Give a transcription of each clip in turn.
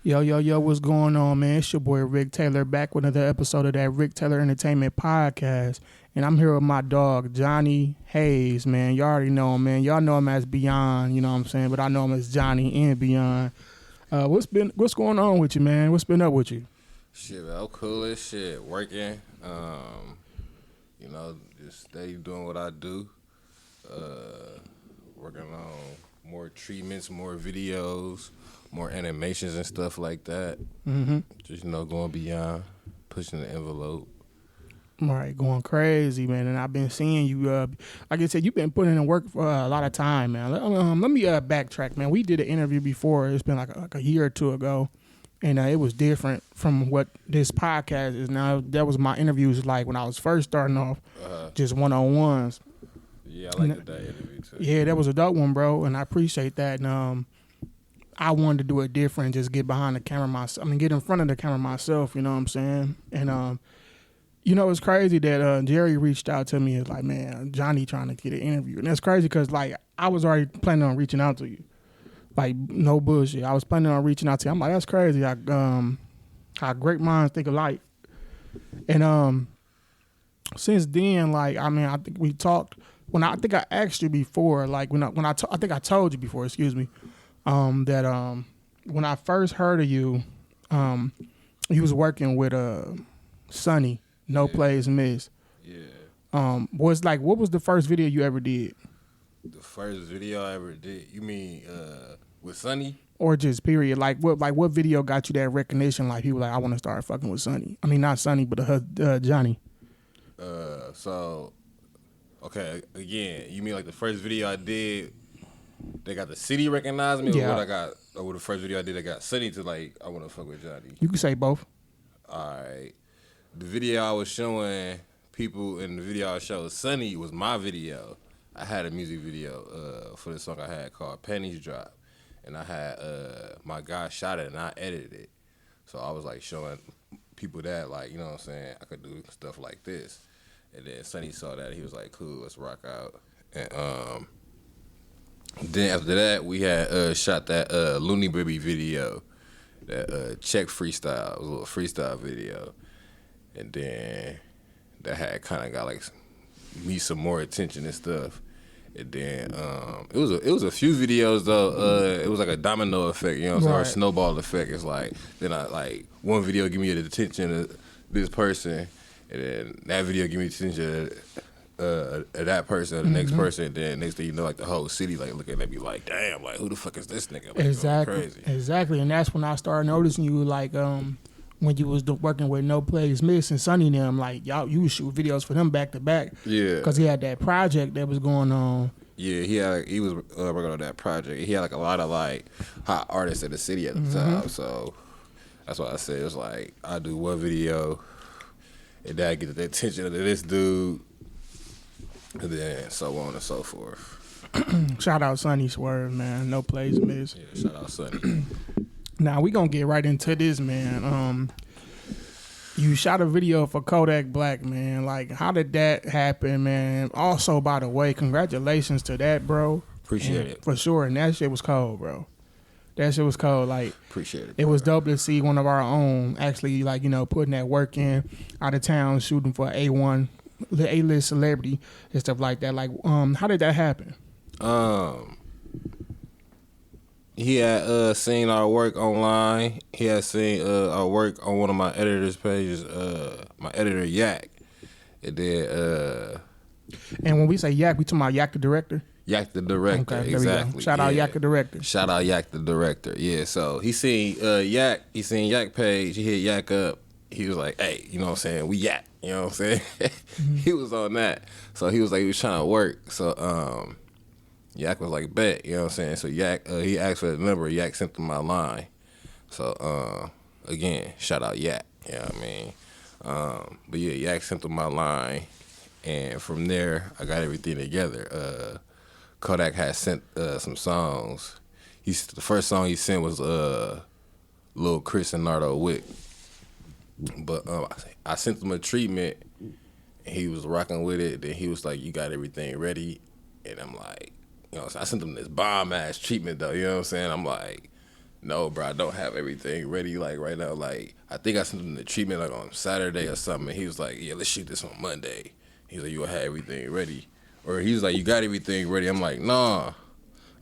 Yo, yo, yo, what's going on, man? It's your boy Rick Taylor back with another episode of that Rick Taylor Entertainment podcast. And I'm here with my dog, Jahni Haze, man. You already know him, man. Y'all know him as Byond, you know what I'm saying? But I know him as Jahni and Byond. What's going on with you, man? What's been up with you? Shit, man, I'm cool as shit. Working, just steady doing what I do. Working on more treatments, more videos, more animations and stuff like that. Mm-hmm. Just, going beyond, pushing the envelope. All right, going crazy, man. And I've been seeing you, like I said, you've been putting in work for a lot of time, man. Let me backtrack, man. We did an interview before. It's been like a year or two ago. And it was different from what this podcast is now. That was my interviews like when I was first starting off, just one-on-ones. Yeah, I liked that interview too. Yeah, that was a dope one, bro, and I appreciate that. And I wanted to do it different, just get behind the camera myself. I mean, get in front of the camera myself, you know what I'm saying? And, it's crazy that Jerry reached out to me. It's like, man, Jahni trying to get an interview. And that's crazy because, like, I was already planning on reaching out to you. Like, no bullshit. I was planning on reaching out to you. I'm like, that's crazy. How great minds think alike. And since then, like, I mean, I think we talked. I think I asked you before, like, I think I told you before, excuse me, that when I first heard of you, you was working with Sonny, No Plays Missed. Yeah. What was the first video you ever did? The first video I ever did? You mean with Sonny? Or just period? Like what video got you that recognition? Like people like, I want to start fucking with Sonny. I mean, not Sonny, but Jahni. Okay, again, you mean like the first video I did, they got the city recognize me, yeah. or the first video I did, I got Sonny to like, I want to fuck with Jahni. You can say both. All right. The video I was showing people and the video I showed Sonny was my video. I had a music video for the song I had called Pennies Drop. And I had my guy shot it and I edited it. So I was like showing people that, like, you know what I'm saying, I could do stuff like this. And then Sonny saw that, he was like, cool, let's rock out. And then after that, we had shot that Looney Babie video, that Check freestyle. It was a little freestyle video. And then that had kind of got like me some more attention and stuff. And then it was a few videos though. It was like a domino effect, you know what I'm saying, or a snowball effect. It's like then I like one video give me the attention of this person, and then that video give me attention of that person, or the next person, and then next thing you know, like the whole city like looking at me like, damn, like who the fuck is this nigga? Like, exactly, crazy. Exactly, and that's when I started noticing you like when you was working with No Plays Missed and Sonny and them, like you would shoot videos for them back to back. Yeah, because he had that project that was going on. Yeah, he was working on that project. He had like a lot of like hot artists in the city at the time, so that's why I said it was like I do one video and then I get the attention of this dude, and then so on and so forth. Shout out Sonny Swerve, man. No Plays Missed. Yeah, shout out Sonny. Now we gonna get right into this, man. You shot a video for Kodak Black, man. Like, how did that happen, man? Also, by the way, congratulations to that, bro. Appreciate it. For sure. And that shit was cold, bro. That shit was cold. Like, appreciate it. It was dope to see one of our own actually, like, putting that work in, out of town, shooting for A1, the A-list celebrity and stuff like that. Like, how did that happen? He had seen our work online. He had seen our work on one of my editor's pages, my editor Yak. And then and when we say Yak, we talking about Yak the director? Yak the director, okay, exactly. Shout out Yak the director. Shout out Yak the director. Yeah, so he seen Yak page, he hit Yak up. He was like, hey, you know what I'm saying? We Yak, you know what I'm saying? He was on that. So he was like, he was trying to work. So Yak was like, bet, you know what I'm saying? So Yak, he asked for the number, Yak sent him my line. So, again, shout out Yak, you know what I mean? But yeah, Yak sent him my line, and from there, I got everything together. Kodak had sent some songs. The first song he sent was Lil Chris and Nardo Wick. But I sent him a treatment, and he was rocking with it. Then he was like, you got everything ready? And I'm like, I sent him this bomb-ass treatment, though, you know what I'm saying? I'm like, No, bro, I don't have everything ready. Like right now, like I think I sent him the treatment like on Saturday or something. And he was like, "Yeah, let's shoot this on Monday." He's like, "You'll have everything ready," or he's like, "You got everything ready?" I'm like, "Nah."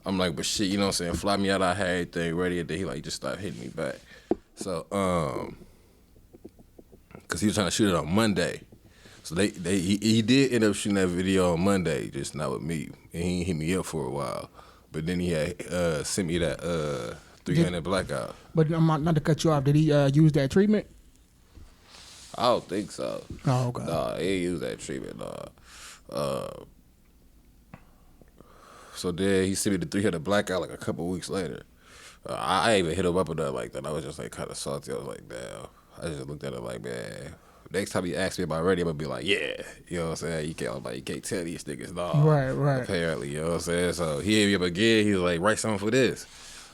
I'm like, "But shit, you know what I'm saying? Fly me out. I had everything ready." And then he like just started hitting me back. So cause he was trying to shoot it on Monday. So he did end up shooting that video on Monday, just not with me. And he hit me up for a while. But then he had sent me that 300 Blackout. But not to cut you off, did he use that treatment? I don't think so. Oh, okay. Nah, he didn't use that treatment, nah. So then he sent me the 300 Blackout like a couple weeks later. I ain't even hit him up with that like that. I was just like kind of salty. I was like, damn. I just looked at it like, man. Next time he asks me about ready, I'm gonna be like, yeah. You know what I'm saying? You can't tell these niggas, nah. Right. Apparently, you know what I'm saying? So he hit me up again. He was like, write something for this.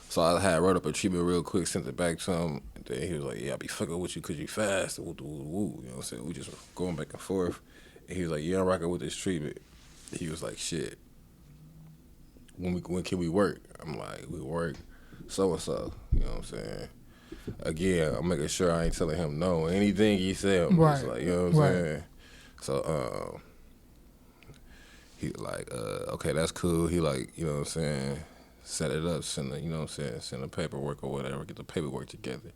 So I had wrote up a treatment real quick, sent it back to him. And then he was like, yeah, I be fucking with you because you fast. Woo, woo, woo. You know what I'm saying? We just going back and forth. And he was like, yeah, I'm rocking with this treatment. He was like, shit. When can we work? I'm like, we work so-and-so. You know what I'm saying? Again, I'm making sure I ain't telling him no. Anything he said, I'm just like, you know what I'm saying? So, he like, okay, that's cool. He like, you know what I'm saying, set it up, send the, you know what I'm saying, send the paperwork or whatever, get the paperwork together.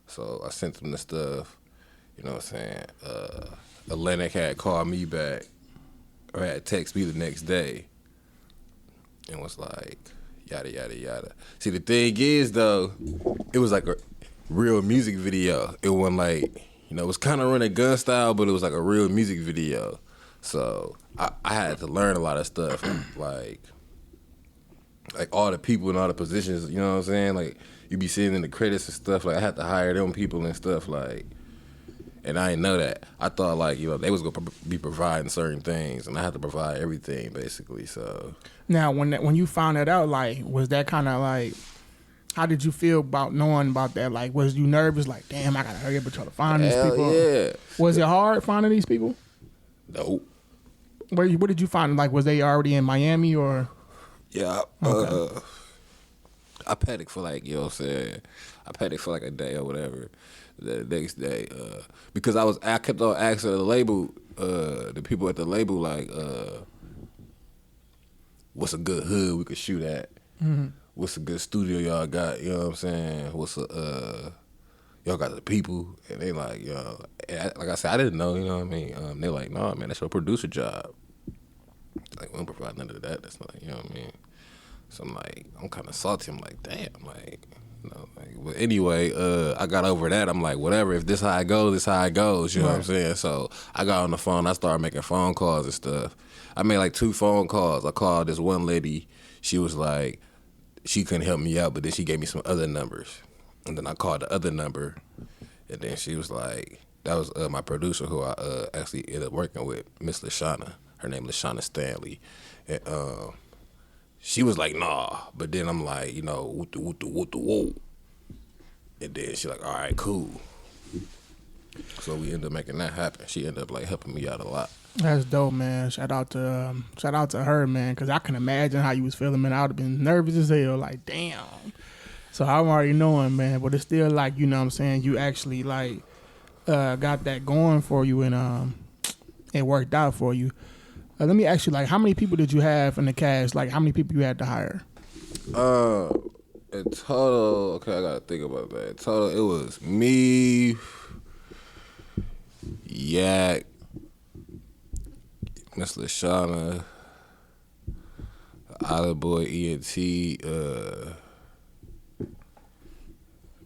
So I sent him the stuff, you know what I'm saying. Atlantic had called me back, or had text me the next day, and was like, yada, yada, yada. See, the thing is, though, it was like a real music video. It wasn't like, you know, it was kind of running gun style, but it was like a real music video. So I had to learn a lot of stuff, like all the people in all the positions, you know what I'm saying? Like, you be seeing in the credits and stuff, like, I had to hire them people and stuff, like, and I didn't know that. I thought, like, you know, they was going to be providing certain things, and I had to provide everything, basically, so. Now, when you found that out, like, was that kind of, like, how did you feel about knowing about that? Like, was you nervous, like, damn, I got to hurry up and try to find these people? Yeah. Was it hard finding these people? Nope. What did you find? Like, was they already in Miami, or? Yeah, okay. I panicked for like, you know what I'm saying? I panicked for like a day or whatever. The next day, because I kept on asking the label, the people at the label, like, what's a good hood we could shoot at? Mm-hmm. What's a good studio y'all got? You know what I'm saying? Y'all got the people? And they like, yo, like I said, I didn't know, you know what I mean? They like, nah, man, that's your producer job. Like, we don't provide none of that. That's not, you know what I mean? So I'm like, I'm kind of salty. I'm like, damn, like, you know, like, but anyway, I got over that. I'm like, whatever. If this how it goes, this how it goes. You know what I'm saying? So I got on the phone. I started making phone calls and stuff. I made like 2 phone calls. I called this one lady. She was like, she couldn't help me out, but then she gave me some other numbers. And then I called the other number, and then she was like, that was my producer who I actually ended up working with, Miss LaShawna. Her name is LaShawna Stanley. And she was like, nah. But then I'm like, you know, whoa. And then she like, all right, cool. So we ended up making that happen. She ended up like helping me out a lot. That's dope, man. Shout out to her, man, because I can imagine how you was feeling, man. I would have been nervous as hell, like, damn. So I'm already knowing, man, but it's still like, you know what I'm saying, you actually like got that going for you, and it worked out for you. Let me ask you, like, how many people did you have in the cast? Like, how many people you had to hire? In total, okay, I gotta think about that. In total, it was me, Yak, Miss LaShawna, Island Boy ENT.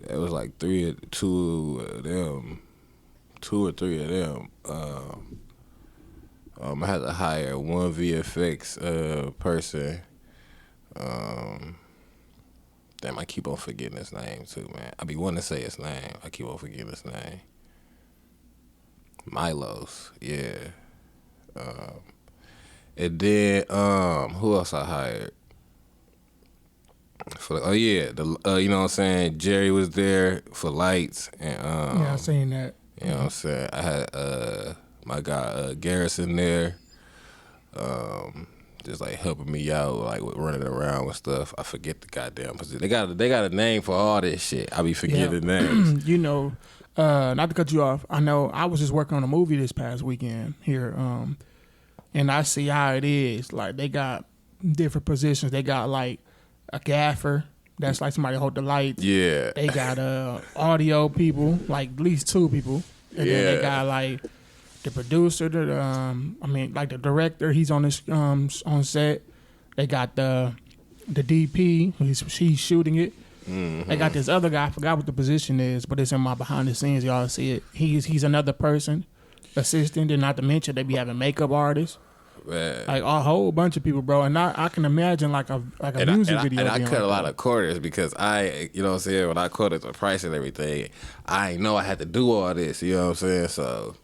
It was like 2 or 3 of them. I had to hire one VFX person. Damn, I keep on forgetting his name too, man. I be wanting to say his name. I keep on forgetting his name. Milos, yeah. And then who else I hired? You know what I'm saying? Jerry was there for lights, and yeah, I seen that. You know what I'm saying? I had my guy Garrison there. just like helping me out, like with running around with stuff. I forget the goddamn position. They got a name for all this shit. I be forgetting names. You know, not to cut you off. I know I was just working on a movie this past weekend here, and I see how it is. Like they got different positions. They got like a gaffer. That's like somebody hold the lights. Yeah. They got audio people, like at least 2 people, and then they got like the producer, like the director, he's on this on set. They got the DP, she's shooting it. Mm-hmm. They got this other guy, I forgot what the position is, but it's in my behind the scenes, y'all see it. He's another person, assistant, and not to mention they be having makeup artists. Man. Like a whole bunch of people, bro, and I can imagine like a music video. And I cut a lot of corners because you know what I'm saying, when I quoted the price and everything, I ain't know I had to do all this, you know what I'm saying, so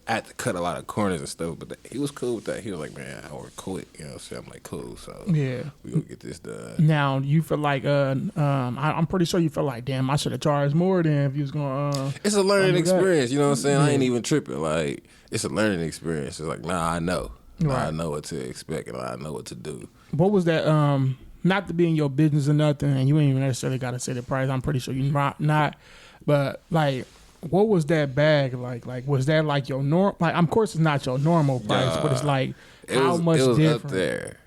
I had to cut a lot of corners and stuff, but he was cool with that. He was like, man, I work quick, you know what I'm saying? I'm like, cool, so yeah, we gonna get this done. Now, you feel like, I'm pretty sure you feel like, damn, I should have charged more than if you was going it's a learning experience, you know what I'm saying? Yeah. I ain't even tripping. Like, it's a learning experience. It's like, I know. Right. I know what to expect and I know what to do. What was that, not to be in your business or nothing, and you ain't even necessarily got to say the price. I'm pretty sure you're not, but like, what was that bag like? Like, was that like your norm? Like, of course, it's not your normal price, but it's like how much different? It was up there.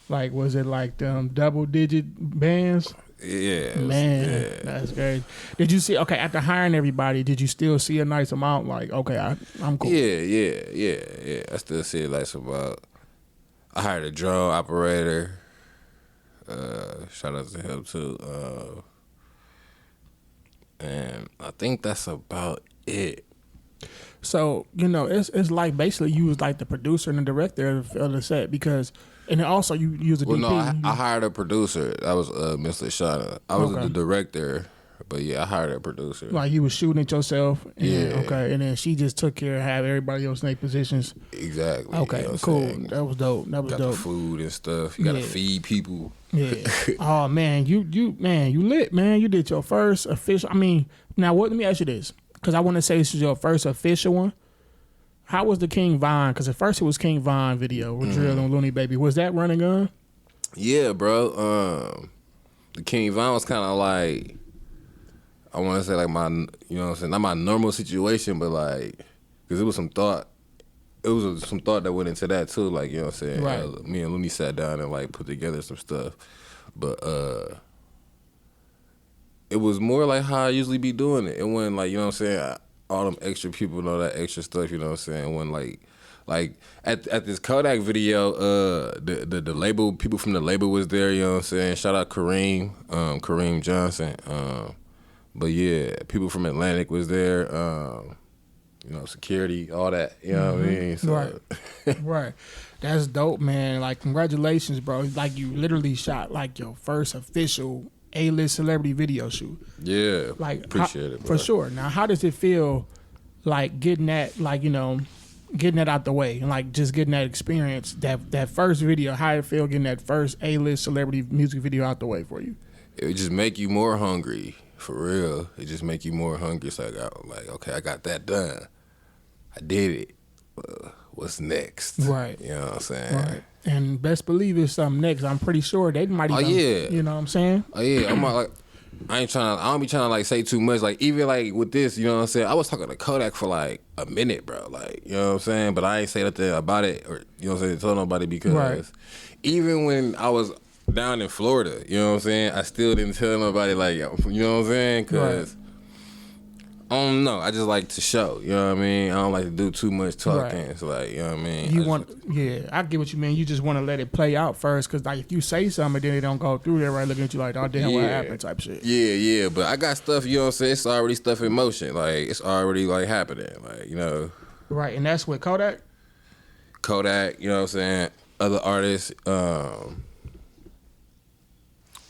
Like, was it like them double-digit bands? Yeah, man, that's crazy. Did you see? Okay, after hiring everybody, did you still see a nice amount? Like, okay, I'm cool. Yeah. I still see a nice amount. I hired a drone operator. Shout out to him too. And I think that's about it. So, you know, it's like basically you was like the producer and the director of the set because, and then also you use a DP. No, I hired a producer. That was Mr. Shauna. I was the director, but yeah, I hired a producer. Like you was shooting it yourself? And, yeah. Okay, and then she just took care of have everybody else in their positions? Exactly. Okay, you know cool. That was dope. Got dope. The food and stuff. You got to feed people. Yeah. Oh, man, you lit, man. You did your first official. I mean, now let me ask you this, because I want to say this is your first official one. How was the King Von? Because at first it was King Von video with Drill and Looney Babie. Was that running gun? Yeah, bro. The King Von was kind of like, I want to say like my, you know what I'm saying, not my normal situation, but like, because it was some thought. It was some thought that went into that too, like, you know what I'm saying? Right. Me and Looney sat down and like put together some stuff. But it was more like how I usually be doing it. It wasn't like, you know what I'm saying, all them extra people and all that extra stuff, you know what I'm saying? It wasn't like at this Kodak video, the label, people from the label was there, you know what I'm saying? Shout out Kareem Johnson. But yeah, people from Atlantic was there. You know, security, all that. You know what I mean? So. Right. Right. That's dope, man. Like, congratulations, bro. Like, you literally shot, like, your first official A-list celebrity video shoot. Yeah. Like, appreciate it, bro. For sure. Now, how does it feel, like, getting that, like, you know, getting that out the way and, like, just getting that experience, that first video, how it feel getting that first A-list celebrity music video out the way for you? It would just make you more hungry. For real, it just make you more hungry. It's like, okay, I got that done. I did it. What's next? Right. You know what I'm saying? Right. And best believe it's something next. I'm pretty sure they might even. Oh yeah. You know what I'm saying? Oh yeah. I'm like, I don't be trying to like say too much. Like even like with this, you know what I'm saying? I was talking to Kodak for like a minute, bro. Like, you know what I'm saying? But I ain't say nothing about it, or you know what I'm saying? Tell nobody because even when I was down in Florida, you know what I'm saying, I still didn't tell nobody, like, you know what I'm saying, because I don't know, I just like to show, you know what I mean, I don't like to do too much talking, it's like, you know what I mean, I get what you mean, you just want to let it play out first, because like if you say something then it don't go through, they're right looking at you like, oh damn, what happened type shit. Yeah, but I got stuff, you know what I'm saying, it's already stuff in motion, like, it's already like happening, like, you know. Right, and that's with Kodak, you know what I'm saying, other artists,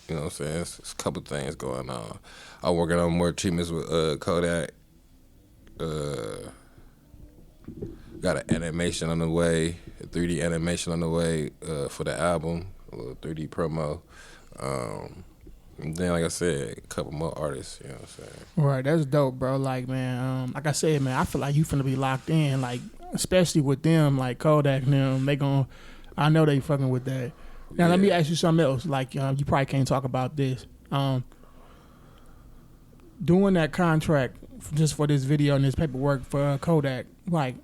you know what I'm saying? It's a couple things going on. I'm working on more treatments with Kodak. Got an animation on the way, a 3D animation on the way for the album, a little 3D promo. And then, like I said, a couple more artists, you know what I'm saying? Right, that's dope, bro. Like, man, like I said, man, I feel like you finna be locked in, like, especially with them, like Kodak and them, they gon', I know they fucking with that. Now let me ask you something else. Like you probably can't talk about this. Doing that contract just for this video and this paperwork for Kodak, like,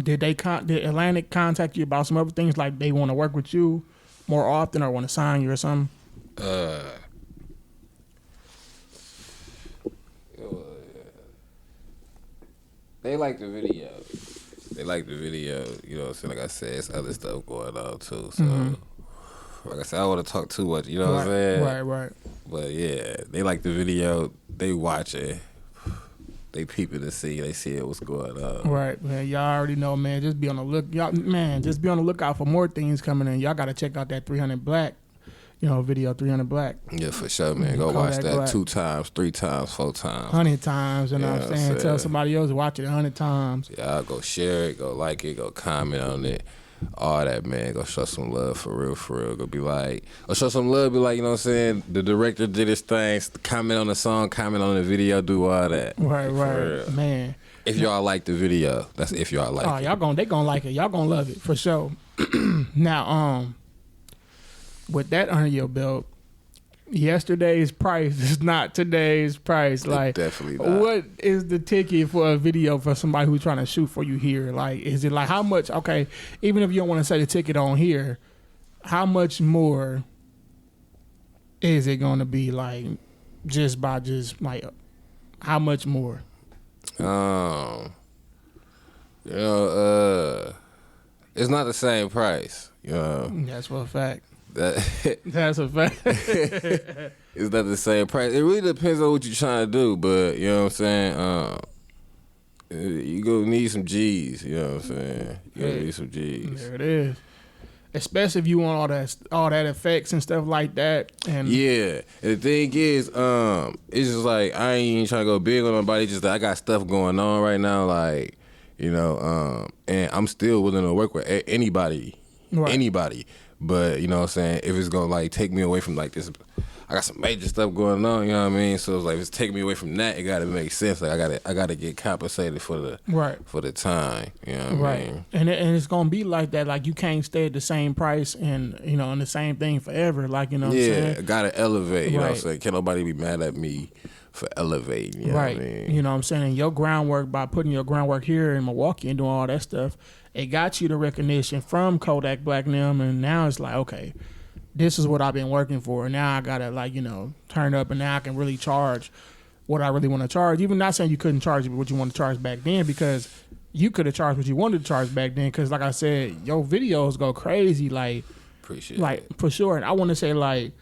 did Atlantic contact you about some other things, like they want to work with you more often or want to sign you or something? They like the video. You know what I'm saying? Like I said, it's other stuff going on too. So, like I said, I don't want to talk too much. You know what I'm saying? Right. But yeah, they like the video. They watch it. They peeping to see. They see what's going on. Right, man. Y'all already know, man. Just be on the lookout for more things coming in. Y'all got to check out that 300 Black, video 300 Black. Yeah, for sure, man. Go watch that Black. 2 times, 3 times, 4 times. 100 times, you know what I'm saying? Tell somebody else to watch it 100 times. Yeah, go share it, go like it, go comment on it. All that, man. Go show some love for real. Go be like, or show some love, be like, you know what I'm saying? The director did his thing, comment on the song, comment on the video, do all that. Right, man. If y'all like the video, that's if y'all like it. They gonna like it. Y'all gonna love it, for sure. Now, with that under your belt, yesterday's price is not today's price. Like, definitely not. What is the ticket for a video for somebody who's trying to shoot for you here? Like, is it like how much? Okay, even if you don't want to say the ticket on here, how much more is it going to be? Like, how much more? It's not the same price. That's for a fact. That's a fact. It's not the same price. It really depends on what you're trying to do, but you know what I'm saying? You gonna need some G's, you know what I'm saying? You gonna need some G's. There it is. Especially if you want all that effects and stuff like that. And yeah. And the thing is, it's just like I ain't even trying to go big on nobody, just that I got stuff going on right now, like, and I'm still willing to work with anybody. Right. Anybody. But, you know what I'm saying, if it's going to, like, take me away from, like, this, I got some major stuff going on, you know what I mean? So, it's like, if it's taking me away from that, it got to make sense. Like, I got to get compensated for the time, you know what I mean? And it's going to be like that. Like, you can't stay at the same price and, on the same thing forever. Like, you know what I'm saying? Yeah, got to elevate, you know what I'm saying? Can't nobody be mad at me for elevating, you know what I mean? You know what I'm saying? Your groundwork, by putting your groundwork here in Milwaukee and doing all that stuff, it got you the recognition from Kodak Black and them, and now it's like, okay, this is what I've been working for. Now I gotta turn up, and now I can really charge what I really want to charge. Even not saying you couldn't charge what you want to charge back then, because you could have charged what you wanted to charge back then. Because like I said, your videos go crazy. Like, appreciate it. For sure. And I want to say, like,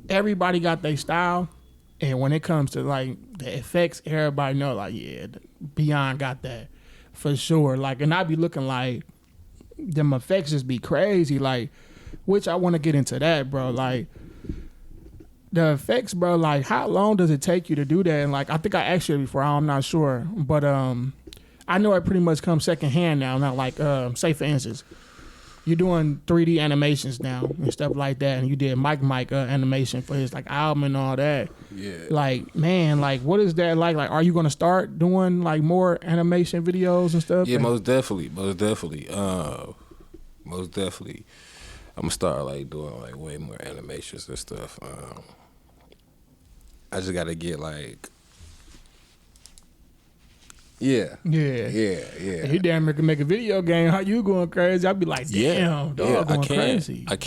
everybody got their style, and when it comes to like the effects, everybody know, like, yeah, Byond got that. For sure. Like, and I be looking like them effects just be crazy. Like, which I want to get into that, bro. Like, the effects, bro, like, how long does it take you to do that? And like, I think I asked you before, I'm not sure. But I know it pretty much comes secondhand now. Not like, say for instance, you're doing 3D animations now and stuff like that, and you did Mike animation for his like album and all that. Yeah. Like, man, like, what is that like? Like, are you gonna start doing like more animation videos and stuff? Yeah, most definitely. I'm gonna start like doing like way more animations and stuff. I just gotta get like. Yeah. You damn near can make a video game. How you going crazy? I'd be like, damn, dog, going crazy. I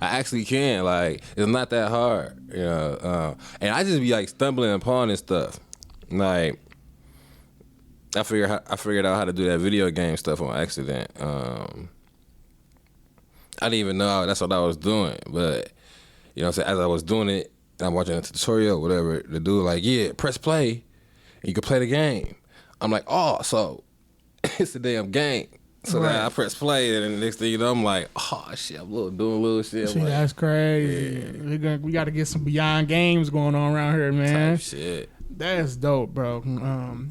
actually can. Like, it's not that hard, and I just be like stumbling upon this stuff. Like, I figured out how to do that video game stuff on accident. I didn't even know that's what I was doing, but you know what I'm saying, as I was doing it, I'm watching a tutorial, whatever. The dude like, yeah, press play, and you can play the game. I'm like, oh, so it's a damn game. So then I press play, and the next thing you know, I'm like, oh shit, I'm doing little shit. See, like, that's crazy. Yeah. We got to get some Byond games going on around here, man. Type shit. That's dope, bro.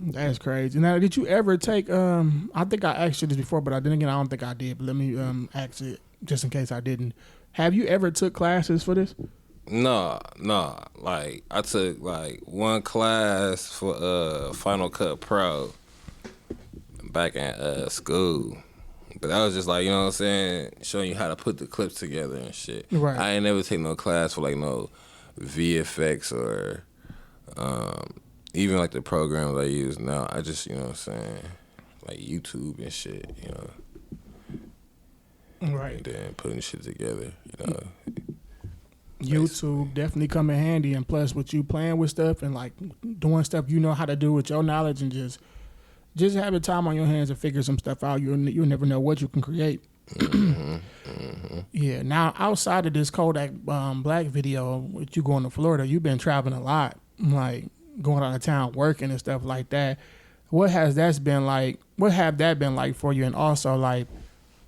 That's crazy. Now, did you ever take? I think I asked you this before, but then again, I don't think I did. But let me ask it just in case I didn't. Have you ever took classes for this? No. Like, I took like one class for Final Cut Pro back in school. But that was just like, you know what I'm saying, showing you how to put the clips together and shit. Right. I ain't never take no class for like no VFX or even like the programs I use now. I just, you know what I'm saying, like YouTube and shit, you know. Right. And then putting shit together, you know. YouTube definitely come in handy, and plus with you playing with stuff and like doing stuff you know how to do with your knowledge, and just having time on your hands to figure some stuff out, you'll never know what you can create. Yeah. Now outside of this Kodak Black video with you going to Florida, you've been traveling a lot, like going out of town working and stuff like that. What have that been like for you? And also, like,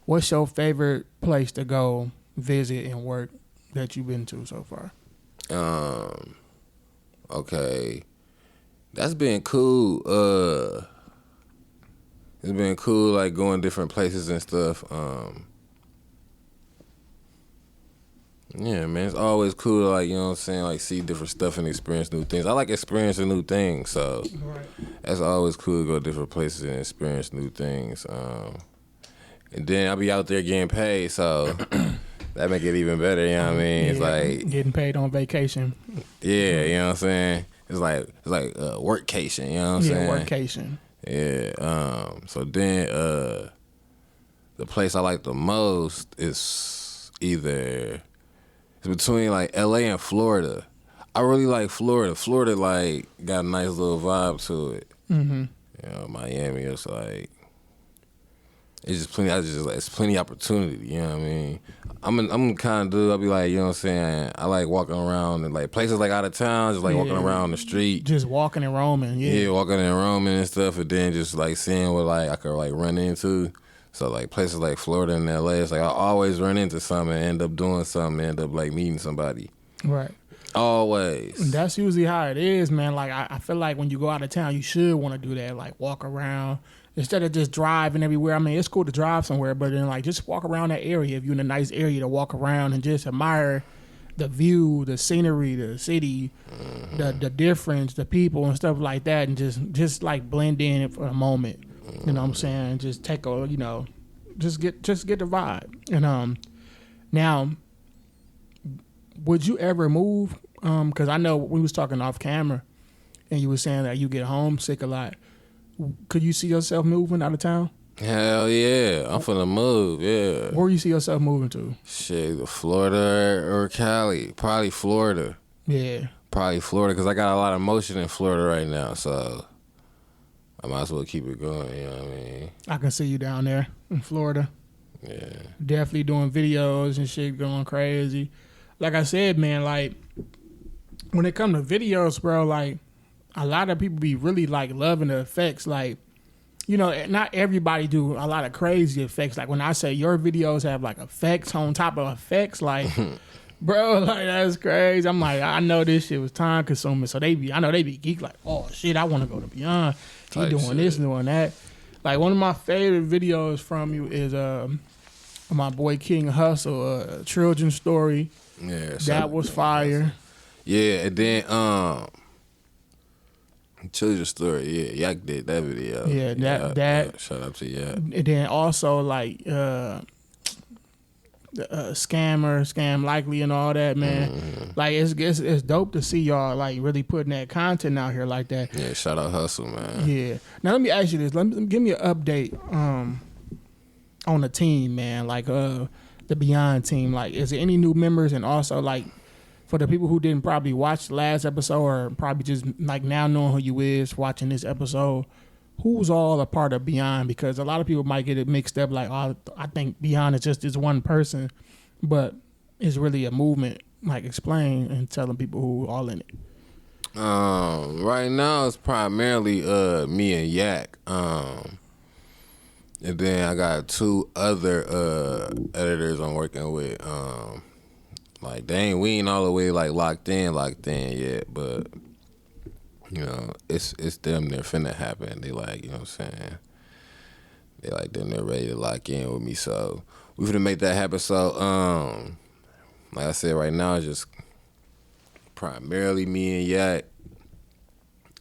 what's your favorite place to go visit and work that you've been to so far? Okay. That's been cool. It's been cool, like, going different places and stuff. Yeah, man, it's always cool to, like, you know what I'm saying, like, see different stuff and experience new things. I like experiencing new things, so that's always cool to go different places and experience new things. And then I'll be out there getting paid, so that make it even better, you know what I mean? Yeah, it's like getting paid on vacation. Yeah, you know what I'm saying? It's like workcation, you know what I'm saying? Yeah, workcation. Yeah. So then the place I like the most is it's between like LA and Florida. I really like Florida. Florida like got a nice little vibe to it. Mm-hmm. You know, Miami is like it's just plenty. It's plenty opportunity. You know what I mean? I'm kind of dude. I'll be like, you know what I'm saying. I like walking around and like places like out of town, just like walking around the street, just walking and roaming. Yeah, walking and roaming and stuff, and then just like seeing what like I could like run into. So like places like Florida and LA, it's like I always run into something, and end up doing something, end up like meeting somebody. Right. Always. That's usually how it is, man. Like I feel like when you go out of town, you should want to do that, like walk around instead of just driving everywhere. I mean, it's cool to drive somewhere, but then like just walk around that area. If you're in a nice area to walk around and just admire the view, the scenery, the city, the difference, the people and stuff like that, and just like blend in for a moment. You know what I'm saying? Just take a, just get the vibe. And now, would you ever move? Because I know we was talking off camera, and you were saying that you get homesick a lot. Could you see yourself moving out of town? Hell yeah, I'm finna move. Yeah. Where you see yourself moving to? Shit, Florida or Cali? Probably Florida. Yeah. Probably Florida, because I got a lot of motion in Florida right now, so I might as well keep it going, you know what I mean? I can see you down there in Florida. Yeah. Definitely doing videos and shit, going crazy. Like I said, man, like, when it comes to videos, bro, like, a lot of people be really, like, loving the effects. Like, not everybody do a lot of crazy effects. Like, when I say your videos have, like, effects on top of effects, like, bro, like, that's crazy. I'm like, I know this shit was time consuming. So I know they be geek like, oh, shit, I want to go to Byond. He doing shit. this and doing that. Like, one of my favorite videos from you is my boy King Hustle, a children's story. Yeah. That was fire. Yeah, and then children's story. Yeah, Yak did that video. Yeah, that. Shout out to Yak. And then also like scam likely and all that, man. Mm-hmm. Like it's dope to see y'all like really putting that content out here like that. Yeah, shout out Hustle, man. Yeah. Now let me ask you this. Give me an update on the team, man. Like the Byond team. Like, is there any new members? And also like, for the people who didn't probably watch the last episode or probably just like now knowing who you is watching this episode, who's all a part of Byond? Because a lot of people might get it mixed up like, oh, I think Byond is just this one person, but it's really a movement. Like, explain and telling people who all in it. Right now it's primarily me and Yak. And then I got two other editors I'm working with. Like we ain't all the way like locked in yet, but it's them. They're finna happen. They like, you know what I'm saying. They like them. They're ready to lock in with me. So we finna make that happen. So like I said, right now it's just primarily me and Yak,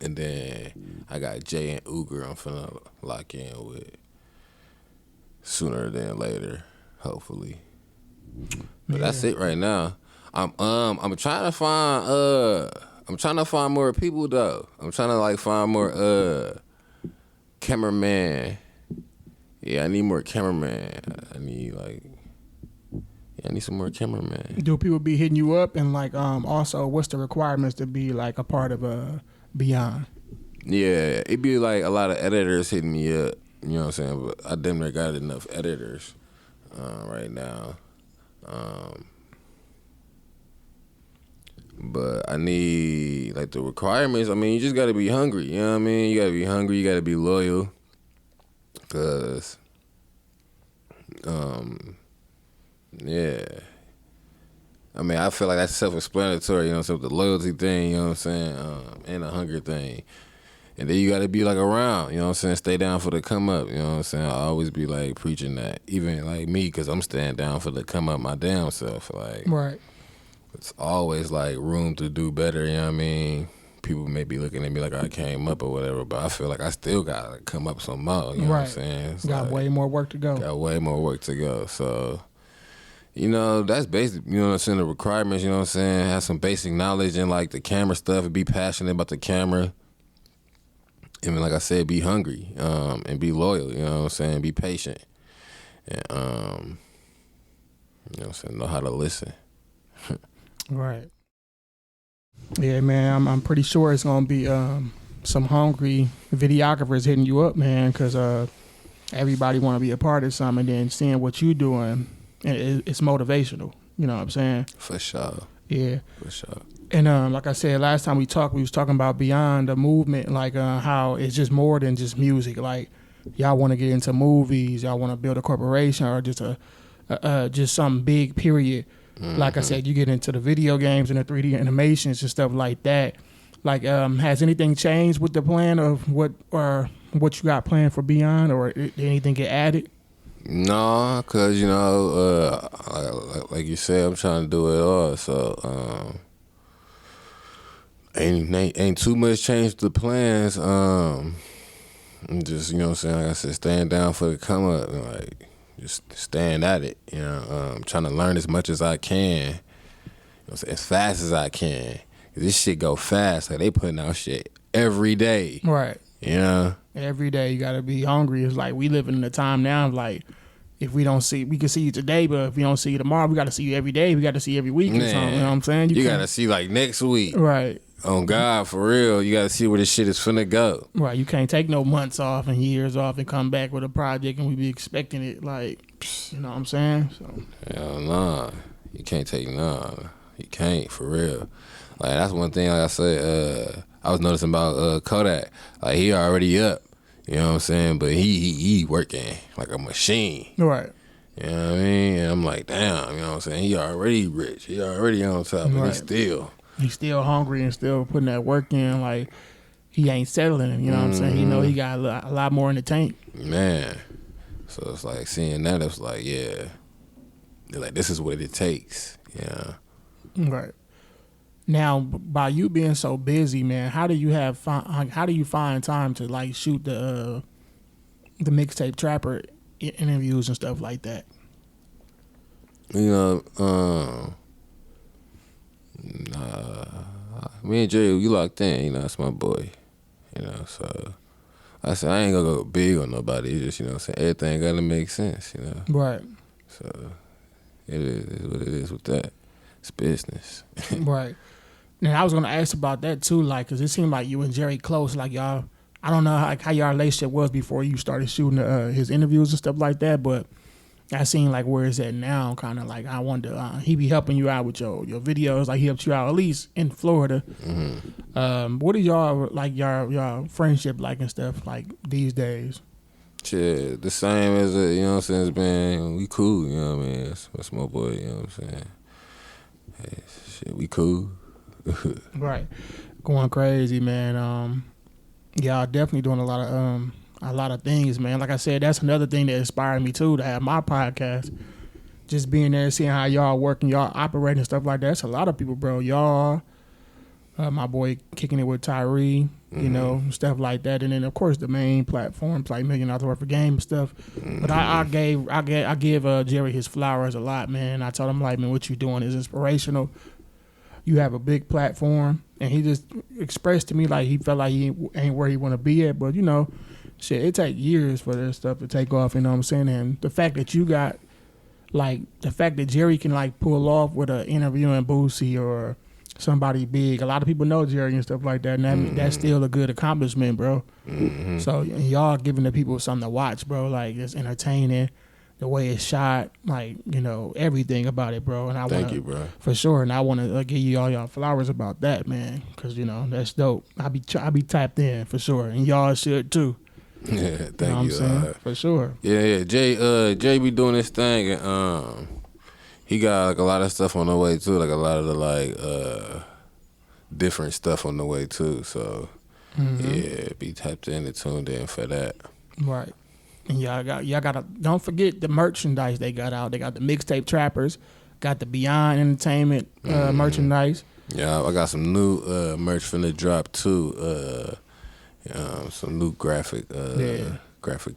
and then I got Jay and Uger I'm finna lock in with. sooner than later, hopefully. But that's it right now. I'm trying to find more people though. I'm trying to like find more cameraman. Yeah, I need more cameraman. I need some more cameraman. Do people be hitting you up, and like also what's the requirements to be like a part of Byond? Yeah, it be like a lot of editors hitting me up. You know what I'm saying? But I damn near got enough editors right now. But I need like the requirements. I mean, you just gotta be hungry. You know what I mean? You gotta be hungry. You gotta be loyal. Cause, yeah. I mean, I feel like that's self-explanatory. You know what I'm saying? The loyalty thing. You know what I'm saying? And the hunger thing. And then you gotta be like around. You know what I'm saying? Stay down for the come up. You know what I'm saying? I always be like preaching that. Even like me, cause I'm staying down for the come up my damn self. Like, Right. It's always like room to do better, you know what I mean? People may be looking at me like I came up or whatever, but I feel like I still got to come up some more, you know what I'm saying? It's got like, way more work to go. Got way more work to go. So, you know, that's basic, you know what I'm saying, the requirements, you know what I'm saying? Have some basic knowledge in like the camera stuff and be passionate about the camera. And like I said, be hungry and be loyal, you know what I'm saying? Be patient. And, you know what I'm saying, know how to listen. Right. Yeah, man, I'm pretty sure it's gonna be some hungry videographers hitting you up, man, because everybody want to be a part of something, and then seeing what you doing, it's motivational. You know what I'm saying? For sure. Yeah. For sure. And like I said, last time we talked, we was talking about Byond the movement, like how it's just more than just music. Like y'all want to get into movies, y'all want to build a corporation, or just just some big period. Mm-hmm. Like I said, you get into the video games and the 3D animations and stuff like that. Like, has anything changed with the plan of what you got planned for Byond, or did anything get added? No, cause you know, like you said, I'm trying to do it all. So ain't too much change to the plans. I'm just, you know what I'm saying, like I said, staying down for the come up, and like just staying at it, you know, trying to learn as much as I can, you know, as fast as I can. This shit go fast. Like they putting out shit every day. Right. You know? Every day you gotta be hungry. It's like we living in a time now of like, if we don't see, we can see you today, but if we don't see you tomorrow, we gotta see you every day. We gotta see you every week or something. You know what I'm saying? You gotta see like next week. Right. On God, for real. You gotta see where this shit is finna go. Right. You can't take no months off and years off and come back with a project and we be expecting it like, you know what I'm saying? So. Hell nah. You can't take none. You can't, for real. Like that's one thing, like I said, I was noticing about Kodak. Like he already up. You know what I'm saying? But he working like a machine. Right. You know what I mean? And I'm like, damn, you know what I'm saying? He already rich. He already on top, but he's still hungry and still putting that work in. Like, he ain't settling, you know what I'm saying? He know he got a lot more in the tank. Man. So it's like seeing that, it's like, yeah. Like, this is what it takes. Yeah. Right. Now, by you being so busy, man, how do you find time to like shoot the Mixtape Trapper interviews and stuff like that? You know, me and Jay, we locked in. You know, that's my boy. You know, so I said I ain't gonna go big on nobody. It's just, you know what I'm saying, everything gotta make sense. You know, right? So it is what it is with that. It's business. Right. Now I was gonna ask about that too, like, cause it seemed like you and Jerry close, like y'all. I don't know how your relationship was before you started shooting his interviews and stuff like that, but I seen like where it's at now, kind of like I wonder he be helping you out with your videos, like he helped you out at least in Florida. Mm-hmm. What is y'all like your friendship like and stuff like these days? Shit, the same as you know what I'm saying. It's been we cool, you know what I mean. That's my boy, you know what I'm saying. Hey, shit, we cool. Right, going crazy, man. Y'all definitely doing a lot of things, man. Like I said, that's another thing that inspired me too to have my podcast. Just being there, seeing how y'all working, y'all operating and stuff like that. That's a lot of people, bro. Y'all, my boy kicking it with Tyree, you know, stuff like that. And then of course the main platforms like $1 Million Worth of Game stuff. But I give Jerry his flowers a lot, man. I told him like, man, what you doing is inspirational. You have a big platform, and he just expressed to me like he felt like he ain't where he want to be at. But you know, shit, it take years for this stuff to take off. You know what I'm saying? And the fact that you got like the fact that Jerry can like pull off with an interview in Boosie or somebody big. A lot of people know Jerry and stuff like that, and that's still a good accomplishment, bro. So y'all giving the people something to watch, bro. Like it's entertaining, the way it's shot, like you know everything about it, bro. And I Thank you, bro, for sure. And I want to give you all y'all flowers about that, man, because you know that's dope. I be tapped in for sure, and y'all should too. Yeah, thank you. Know what I'm saying? For sure. Yeah. Jay be doing this thing, and he got like a lot of stuff on the way too, like a lot of the like different stuff on the way too. So yeah, be tapped in and tuned in for that. Right. And y'all gotta don't forget the merchandise they got out. They got the Mixtape Trappers, got the Byond Entertainment merchandise. Yeah, I got some new merch finna drop too. Some new graphic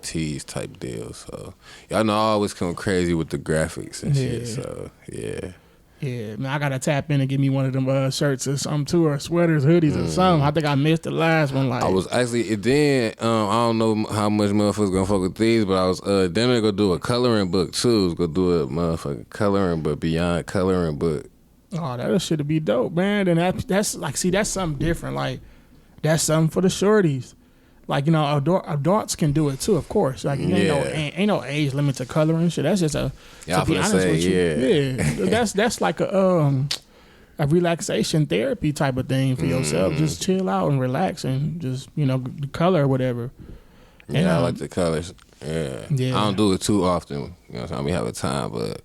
tees type deals. So y'all know I always come crazy with the graphics and shit. So yeah. Yeah, man, I gotta tap in and get me one of them shirts or something too, or sweaters, hoodies, or something. I think I missed the last one. Like I was actually then I don't know how much motherfuckers gonna fuck with these, but I was then they gonna do a coloring book too. Was gonna do a motherfucking coloring book, Beyond coloring book. Oh, that should be dope, man. And that's like, see, that's something different. Like that's something for the shorties. Like, you know, adults can do it too, of course. Like, ain't no age limit to coloring shit. That's just to be honest with you. That's like a relaxation therapy type of thing for yourself. Just chill out and relax and just, you know, color or whatever. And, I like the colors. Yeah. I don't do it too often. You know what I'm saying? I be having time, but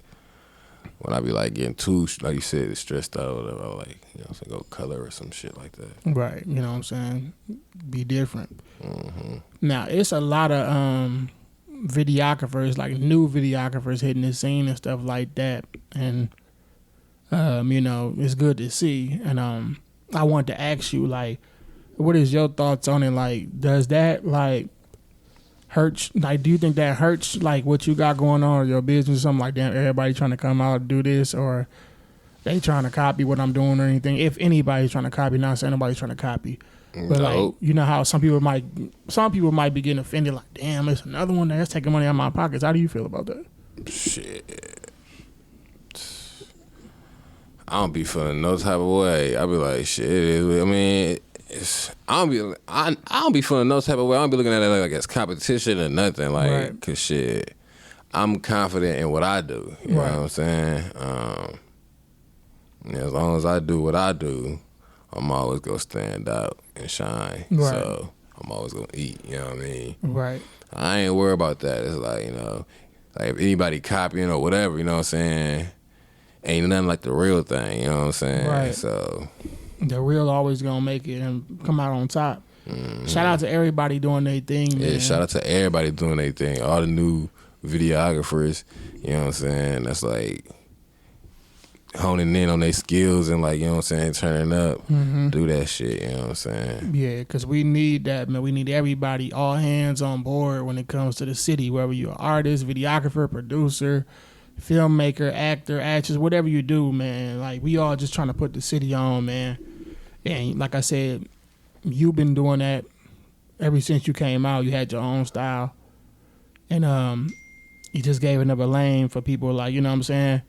when I be like getting too, like you said, stressed out or whatever, I like, you know what I'm saying, go color or some shit like that. Right. You know what I'm saying? Be different. Now, it's a lot of videographers, like new videographers hitting the scene and stuff like that. And, you know, it's good to see. And I want to ask you, like, what is your thoughts on it? Like, does that, like, hurt? Like, do you think that hurts, like, what you got going on or your business or something like that? Everybody trying to come out and do this, or they trying to copy what I'm doing or anything? If anybody's trying to copy, not saying nobody's trying to copy. But like, you know how some people might be getting offended, like, damn, it's another one that's taking money out of my pockets. How do you feel about that? Shit, I don't be feeling no type of way. I be like, shit. I mean, I don't be feeling no type of way. I don't be looking at it like it's competition or nothing. Like, right. Cause shit, I'm confident in what I do. You know what I'm saying? As long as I do what I do, I'm always gonna stand out and shine. Right. So I'm always gonna eat, you know what I mean? Right. I ain't worried about that. It's like, you know, like if anybody copying or whatever, you know what I'm saying, ain't nothing like the real thing, you know what I'm saying? Right. So the real always gonna make it and come out on top. Shout out to everybody doing their thing, man. Yeah, shout out to everybody doing their thing. All the new videographers, you know what I'm saying? That's like honing in on their skills and, like, you know what I'm saying, turning up, do that shit, you know what I'm saying? Yeah, because we need that, man. We need everybody, all hands on board when it comes to the city, whether you're an artist, videographer, producer, filmmaker, actor, actress, whatever you do, man. Like, we all just trying to put the city on, man. And like I said, you've been doing that ever since you came out. You had your own style. And you just gave another lane for people, like, you know what I'm saying?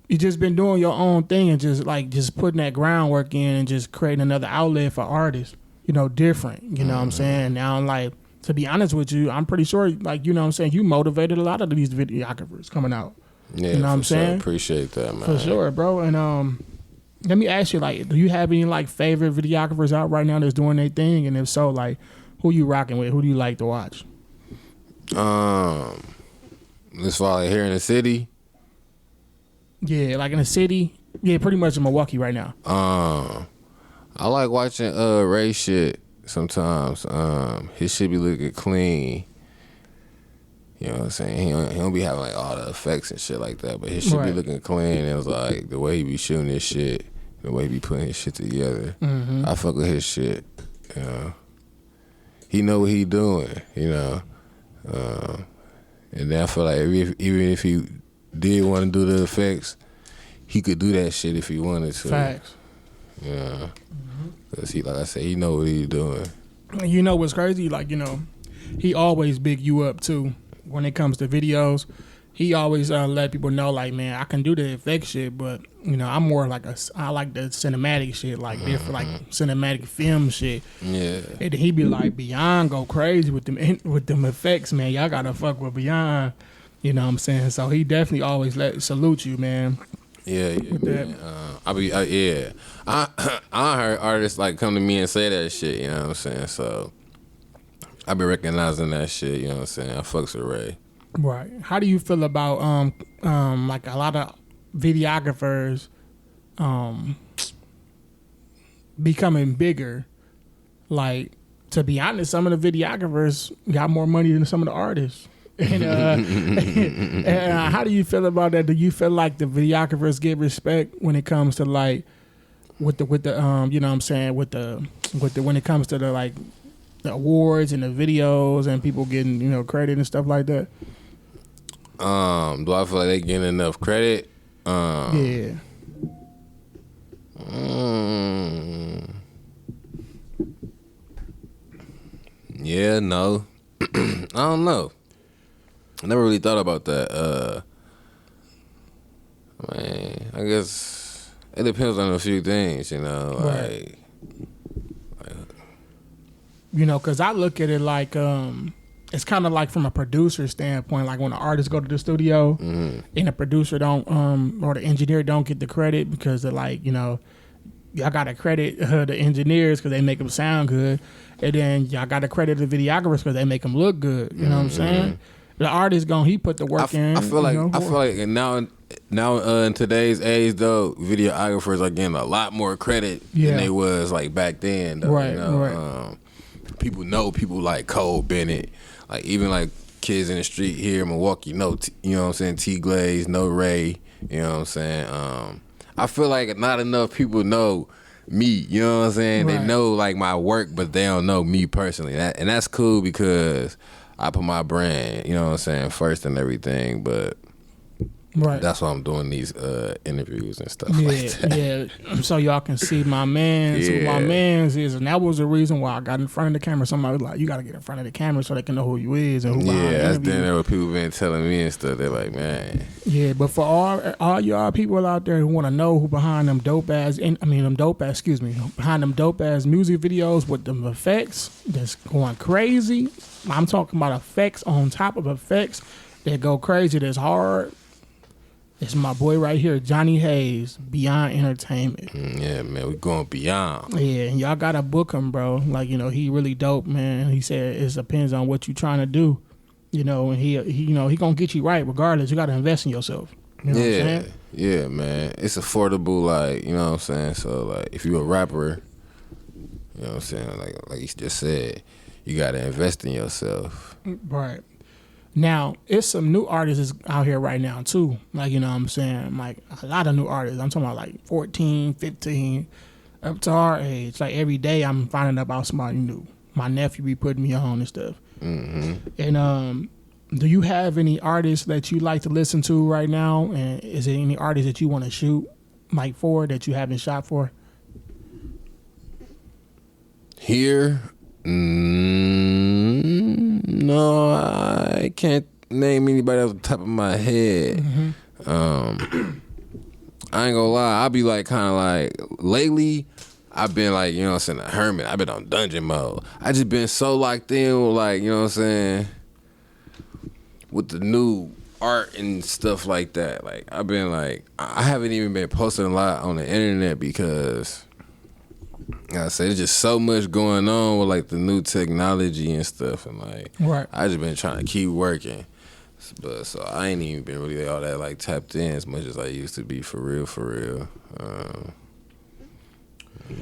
You just been doing your own thing and just putting that groundwork in and just creating another outlet for artists, you know, different, you know what I'm saying? Now, like, to be honest with you, I'm pretty sure, like, you know what I'm saying, you motivated a lot of these videographers coming out. Yeah, you know what I'm saying? Sure. Appreciate that, man. For sure, bro. And let me ask you, like, do you have any, like, favorite videographers out right now that's doing their thing? And if so, like, who you rocking with? Who do you like to watch? As far as here in the city? Yeah, like in the city. Yeah, pretty much in Milwaukee right now. I like watching Ray shit sometimes. His shit be looking clean. You know what I'm saying? He don't be having like all the effects and shit like that, but his shit be looking clean. And it was like the way he be shooting his shit, the way he be putting his shit together. I fuck with his shit. You know, he know what he doing. You know, and then I feel like even if he did want to do the effects, he could do that shit if he wanted to. Facts. Yeah, cause he, like I said, he know what he's doing. You know what's crazy? Like, you know, he always big you up too when it comes to videos. He always let people know, like, man, I can do the effect shit, but you know, I'm more like I like the cinematic shit, like different, like cinematic film shit. Yeah. And he be like, Byond go crazy with them effects, man. Y'all gotta fuck with Byond. You know what I'm saying? So he definitely always salute you, man. Yeah, man. I heard artists like come to me and say that shit. You know what I'm saying? So I be recognizing that shit. You know what I'm saying? I fucks with Ray. Right. How do you feel about like a lot of videographers becoming bigger? Like, to be honest, some of the videographers got more money than some of the artists. And, how do you feel about that? Do you feel like the videographers get respect when it comes to like with the you know what I'm saying, with the when it comes to the like the awards and the videos and people getting, you know, credit and stuff like that? Do I feel like they getting enough credit? Yeah. Yeah, no. I don't know. I never really thought about that. Man, I guess it depends on a few things, you know. Right. You know, because I look at it like it's kind of like from a producer standpoint, like when an artist go to the studio and the producer don't or the engineer don't get the credit because they're like, you know, y'all got to credit the engineers because they make them sound good, and then y'all got to credit the videographers because they make them look good. You know what I'm saying? The artist he put the work in. I feel like now in today's age though, videographers are getting a lot more credit than they was like back then. Though, right, you know? right. People know people like Cole Bennett, like even like kids in the street here in Milwaukee you know what I'm saying, T Glaze, know Ray, you know what I'm saying. I feel like not enough people know me, you know what I'm saying. Right. They know like my work, but they don't know me personally, and that's cool because I put my brand, you know what I'm saying, first and everything, but right. That's why I'm doing these interviews and stuff like that. Yeah, so y'all can see my man's who my man's is, and that was the reason why I got in front of the camera. Somebody was like, you got to get in front of the camera so they can know who you is and who behind the that's interview. then what people been telling me and stuff. They're like, man. Yeah, but for all y'all people out there who want to know who behind them dope ass music videos with them effects that's going crazy. I'm talking about effects on top of effects that go crazy, that's hard. It's my boy right here, Jahni Haze, Byond Entertainment. Yeah, man, we going beyond. Yeah, and y'all gotta book him, bro. Like, you know, he really dope, man. He said it depends on what you trying to do, you know, and he you know, he gonna get you right regardless. You gotta invest in yourself. You know what I'm saying? Yeah, man. It's affordable, like, you know what I'm saying? So, like, if you a rapper, you know what I'm saying, like you just said, you gotta invest in yourself. Right. Now, it's some new artists out here right now, too. Like, you know what I'm saying? Like, a lot of new artists. I'm talking about, like, 14, 15, up to our age. Like, every day I'm finding out about somebody new. My nephew be putting me on and stuff. And do you have any artists that you like to listen to right now? And is there any artists that you want to shoot, like, for that you haven't shot for? Here? No, I can't name anybody off the top of my head. I ain't gonna lie, I be like kind of like lately I've been like, you know what I'm saying, a hermit. I've been on dungeon mode. I just been so locked in with, like, you know what I'm saying, with the new art and stuff like that. Like, I've been like, I haven't even been posting a lot on the internet because I say there's just so much going on with like the new technology and stuff, and like I just been trying to keep working, but so I ain't even been really all that like tapped in as much as I used to be for real.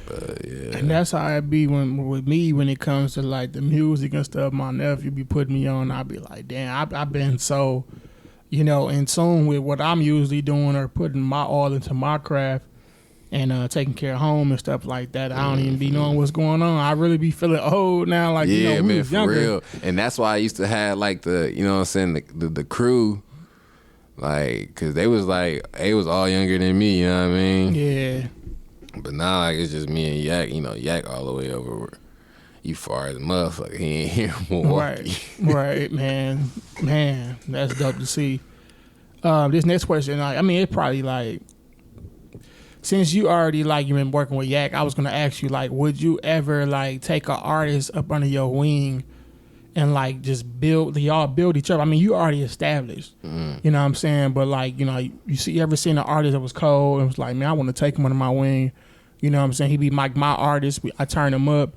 But yeah, and that's how it be with me when it comes to like the music and stuff. My nephew be putting me on. I be like, damn, I've been so, you know, in tune with what I'm usually doing or putting my all into my craft. and taking care of home and stuff like that. I don't even be knowing what's going on. I really be feeling old now. Like, yeah, we man, was for younger. real. And that's why I used to have like the, you know what I'm saying, the crew, like, cause they was all younger than me. You know what I mean? Yeah. But now like it's just me and Yak. You know, Yak all the way over. You far as a motherfucker. He ain't here in Milwaukee. Right, man. Man, that's dope to see. This next question, like, I mean, it's probably like, since you already like you've been working with Yak, I was gonna ask you, like, would you ever like take an artist up under your wing and like just y'all build each other? I mean, you already established, you know what I'm saying? But like, you know, you ever seen an artist that was cold and was like, man, I want to take him under my wing, you know what I'm saying? He be like my artist, I turn him up.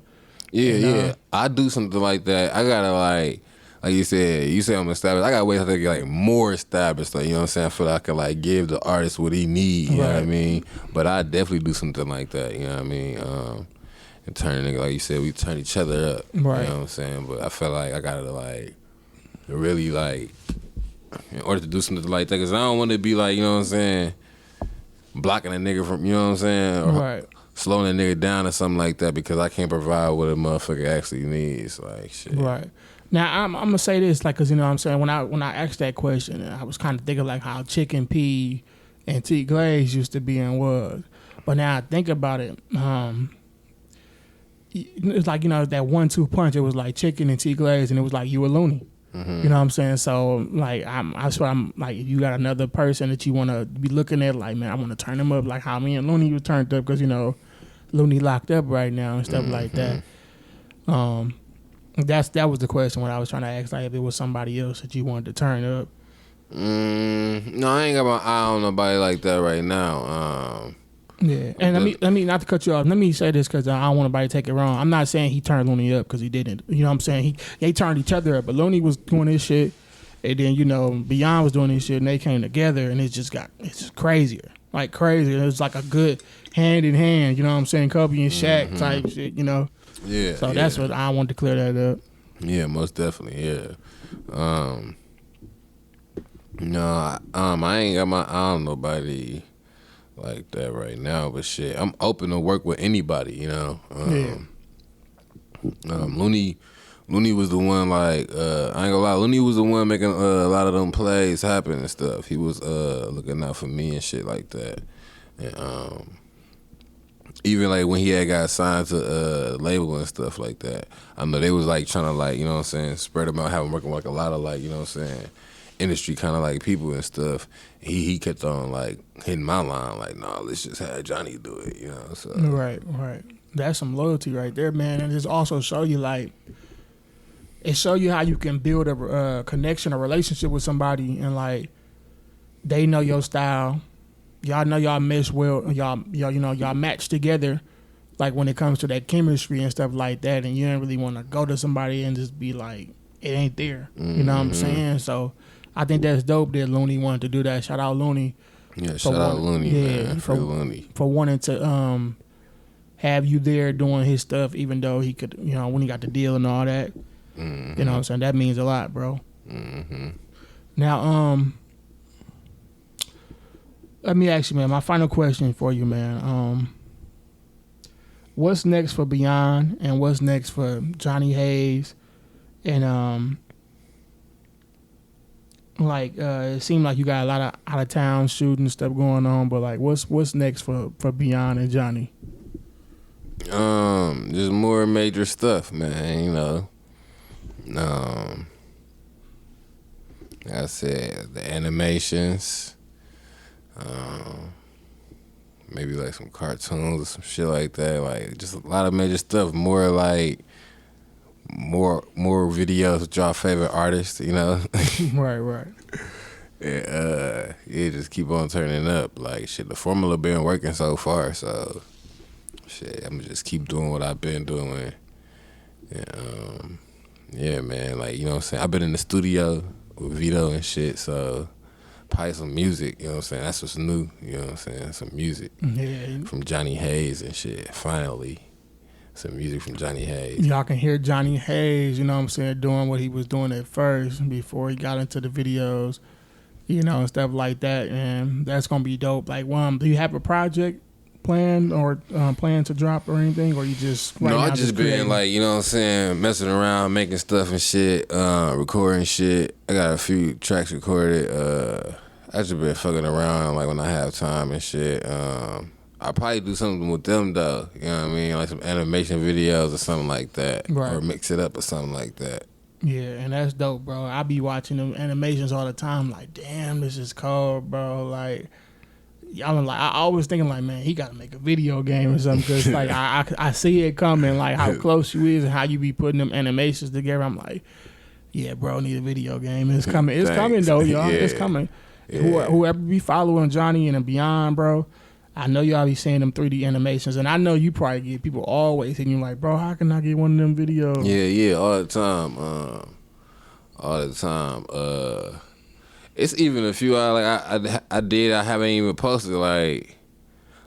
Yeah. I do something like that. I gotta like you said I'm established. I gotta wait until I get like more established. Like, you know what I'm saying? I feel like I can like give the artist what he need. You know what I mean? But I definitely do something like that. You know what I mean? And turn nigga, like you said, we turn each other up. Right. You know what I'm saying? But I feel like I gotta like really like, in order to do something like that, because I don't want to be like, you know what I'm saying, blocking a nigga from, you know what I'm saying, or slowing a nigga down or something like that because I can't provide what a motherfucker actually needs. Like, shit. Right. Now, I'm going to say this, like, because, you know what I'm saying, when I asked that question, I was kind of thinking, like, how Chicken P and T Glaze used to be and was. But now I think about it, it's like, you know, that 1-2 punch, it was like Chicken and T Glaze, and it was like you and Looney. Mm-hmm. You know what I'm saying? So, like, that's why I'm like, if you got another person that you want to be looking at, like, man, I want to turn them up, like how me and Looney was turned up, because, you know, Looney locked up right now and stuff like that. That was the question when I was trying to ask, like, if it was somebody else that you wanted to turn up. No, I ain't got my eye on nobody like that right now. Yeah, and let me not to cut you off. Let me say this because I don't want nobody to take it wrong. I'm not saying he turned Looney up because he didn't. You know what I'm saying? They turned each other up, but Looney was doing his shit, and then, you know, Byond was doing his shit, and they came together, and it's just crazier, like crazy. It was like a good hand in hand. You know what I'm saying? Kobe and Shaq type shit. You know? Yeah. So that's what I wanted to clear that up. Yeah, most definitely. Yeah. No, I ain't got my eye on nobody like that right now, but shit, I'm open to work with anybody, you know. Looney was the one, like, I ain't gonna lie, Looney was the one making a lot of them plays happen and stuff. He was looking out for me and shit like that. And even like when he had got signed to label and stuff like that, I know they was like trying to, like, you know what I'm saying, spread him out, have him working with like a lot of, like, you know what I'm saying, industry kind of like people and stuff. He kept on like hitting my line like, no, let's just have Jahni do it, you know. So right. That's some loyalty right there, man. And it's also show you, like, it show you how you can build a connection, a relationship with somebody, and like they know your style. Y'all know y'all mesh well. Y'all you know, y'all match together. Like when it comes to that chemistry and stuff like that, and you don't really want to go to somebody and just be like, it ain't there. You know what I'm saying? So I think that's dope that Looney wanted to do that. Shout out Looney. Yeah, shout out Looney, man. For Looney. For wanting to have you there doing his stuff, even though he could, you know, when he got the deal and all that. You know what I'm saying? That means a lot, bro. Now, let me ask you, man, my final question for you, man. What's next for Byond, and what's next for Jahni Haze? And it seemed like you got a lot of out of town shooting stuff going on, but like, what's next for Byond and Jahni? Just more major stuff, man. You know, like I said, the animations, maybe like some cartoons or some shit like that. Like just a lot of major stuff. More like more videos with y'all favorite artists, you know. Right. Yeah, just keep on turning up. Like shit, the formula been working so far, so shit, I'm gonna just keep doing what I've been doing. And, yeah, man, like, you know what I'm saying, I've been in the studio with Vito and shit, so probably some music, you know what I'm saying, that's what's new, you know what I'm saying, some music from Jahni Haze and shit, finally. Some music from Jahni Haze. Y'all can hear Jahni Haze, you know what I'm saying, doing what he was doing at first before he got into the videos, you know, and stuff like that. And that's going to be dope. Like, do you have a project planned or plan to drop or anything, or you just no, I just been like, you know what I'm saying, messing around, making stuff and shit, recording shit. I got a few tracks recorded. I just been fucking around like when I have time and shit. I'll probably do something with them though. You know what I mean? Like some animation videos or something like that. Right. Or mix it up or something like that. Yeah, and that's dope, bro. I be watching them animations all the time. Like, damn, this is cold, bro. Like, I'm like, I always thinking like, man, he got to make a video game or something. Cause like I see it coming, like how close you is and how you be putting them animations together. I'm like, yeah, bro, need a video game. It's coming. It's coming though, y'all. Yeah. It's coming. Yeah. Whoever be following Jahni and Byond, bro, I know y'all be seeing them 3D animations, and I know you probably get people always hitting you like, bro, how can I get one of them videos? Yeah, all the time. It's even a few I did. I haven't even posted. Like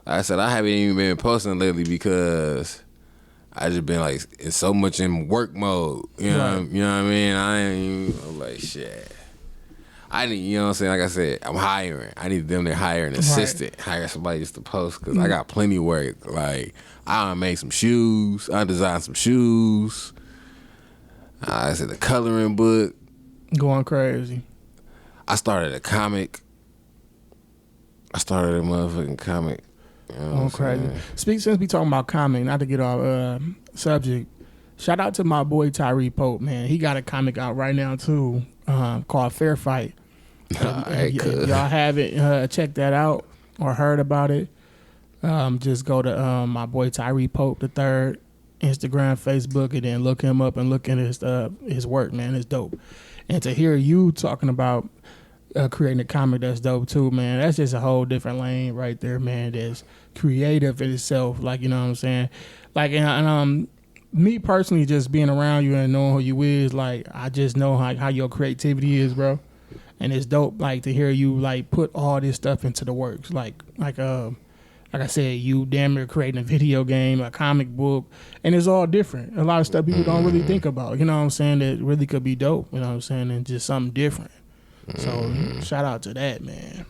I said, I haven't even been posting lately because I just been like it's so much in work mode. You know, you know what I mean. I ain't even I'm like shit. I need, you know what I'm saying? Like I said, I'm hiring. I need them to hire an assistant, hire somebody just to post because I got plenty of work. Like I done made some shoes. I designed some shoes. I said the coloring book. Going crazy. I started a comic. I started a motherfucking comic. You know going crazy. Since we talking about comic, not to get off subject, shout out to my boy Tyree Pope, man. He got a comic out right now too, called Fair Fight. Y'all haven't checked that out or heard about it, just go to my boy Tyree Pope III, Instagram, Facebook, and then look him up and look at his work, man. It's dope. And to hear you talking about creating a comic, that's dope too, man. That's just a whole different lane right there, man. That's creative in itself, like, you know what I'm saying? Like, and me personally, just being around you and knowing who you is, like, I just know how your creativity is, bro. And it's dope, like, to hear you, like, put all this stuff into the works. Like I said, you damn near creating a video game, a comic book, and it's all different. A lot of stuff people don't really think about, you know what I'm saying, that really could be dope, you know what I'm saying, and just something different. So, shout out to that, man.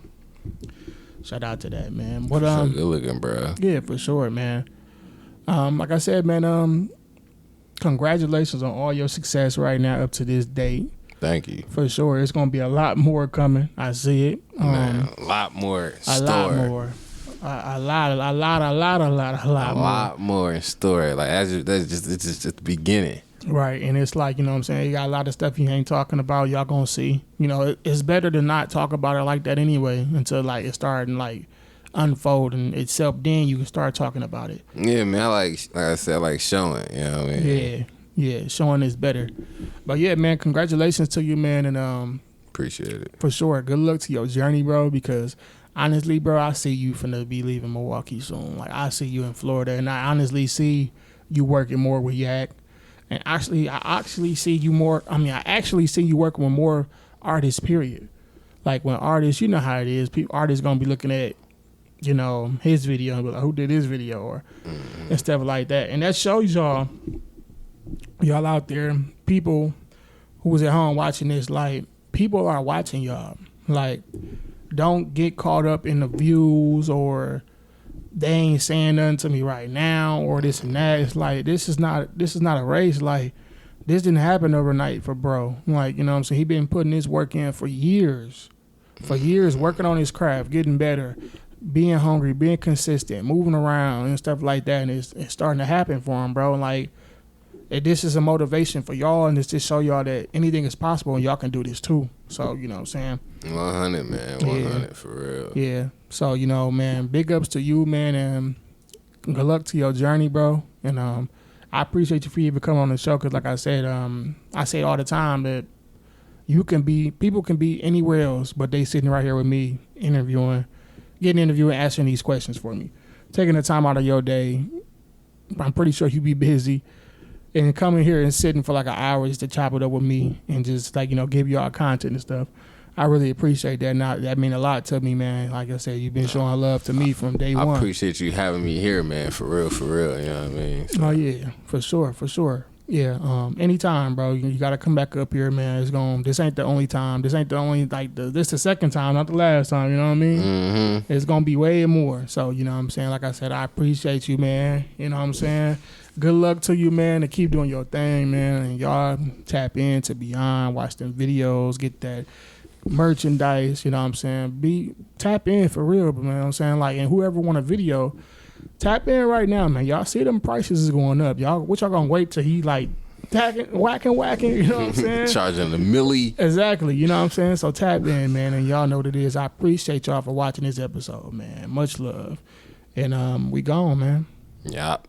Shout out to that, man. But, good looking, bro. Yeah, for sure, man. Like I said, man, congratulations on all your success right now up to this date. Thank you. For sure. It's going to be a lot more coming. I see it. Man, a lot more. A lot more. A lot more in store. Like that's just the beginning. Right, and it's like, you know what I'm saying, you got a lot of stuff you ain't talking about, y'all gonna see. You know, it's better to not talk about it like that anyway until like it starting like unfolding itself, then you can start talking about it. Yeah, man, like I said, I like showing, you know what I mean? Yeah, showing is better. But yeah, man, congratulations to you, man, and appreciate it. For sure. Good luck to your journey, bro, because honestly, bro, I see you finna be leaving Milwaukee soon. Like, I see you in Florida, and I honestly see you working more with Yak. And actually, I actually see you working with more artists, period. Like, when artists, you know how it is, artists gonna be looking at, you know, his video and be like, who did his video, or and stuff like that. And that shows y'all out there, people who was at home watching this, like, people are watching y'all. Like, don't get caught up in the views or they ain't saying nothing to me right now or this and that. It's like, this is not a race. Like, this didn't happen overnight for bro. Like, you know what I'm saying? He been putting his work in for years, working on his craft, getting better, being hungry, being consistent, moving around and stuff like that. And it's starting to happen for him, bro. Like, this is a motivation for y'all, and it's to show y'all that anything is possible and y'all can do this too. So, you know what I'm saying? 100, man. 100 for real. Yeah. So, you know, man, big ups to you, man, and good luck to your journey, bro. And I appreciate you for even coming on the show because, like I said, I say all the time that people can be anywhere else, but they sitting right here with me getting interviewed, answering these questions for me. Taking the time out of your day. I'm pretty sure you be busy. And coming here and sitting for like an hour just to chop it up with me and just, like, you know, give y'all content and stuff. I really appreciate that. Now, that mean a lot to me, man. Like I said, you've been showing love to me from day one. I appreciate you having me here, man. For real, you know what I mean? So. Oh, yeah, for sure. Yeah, anytime, bro. You gotta come back up here, man. This ain't the only time. This ain't the only this the second time, not the last time. You know what I mean? Mm-hmm. It's gonna be way more. So you know what I'm saying. Like I said, I appreciate you, man. You know what I'm saying. Good luck to you, man, and keep doing your thing, man. And y'all tap into Byond, watch them videos, get that merchandise. You know what I'm saying. Tap in for real, man. You know what I'm saying, like, and whoever want a video. Tap in right now, man. Y'all see them prices is going up. Y'all gonna wait till he like whacking, you know what I'm saying? Charging a milli. Exactly, you know what I'm saying? So tap in, man, and y'all know what it is. I appreciate y'all for watching this episode, man. Much love. And we gone, man. Yup.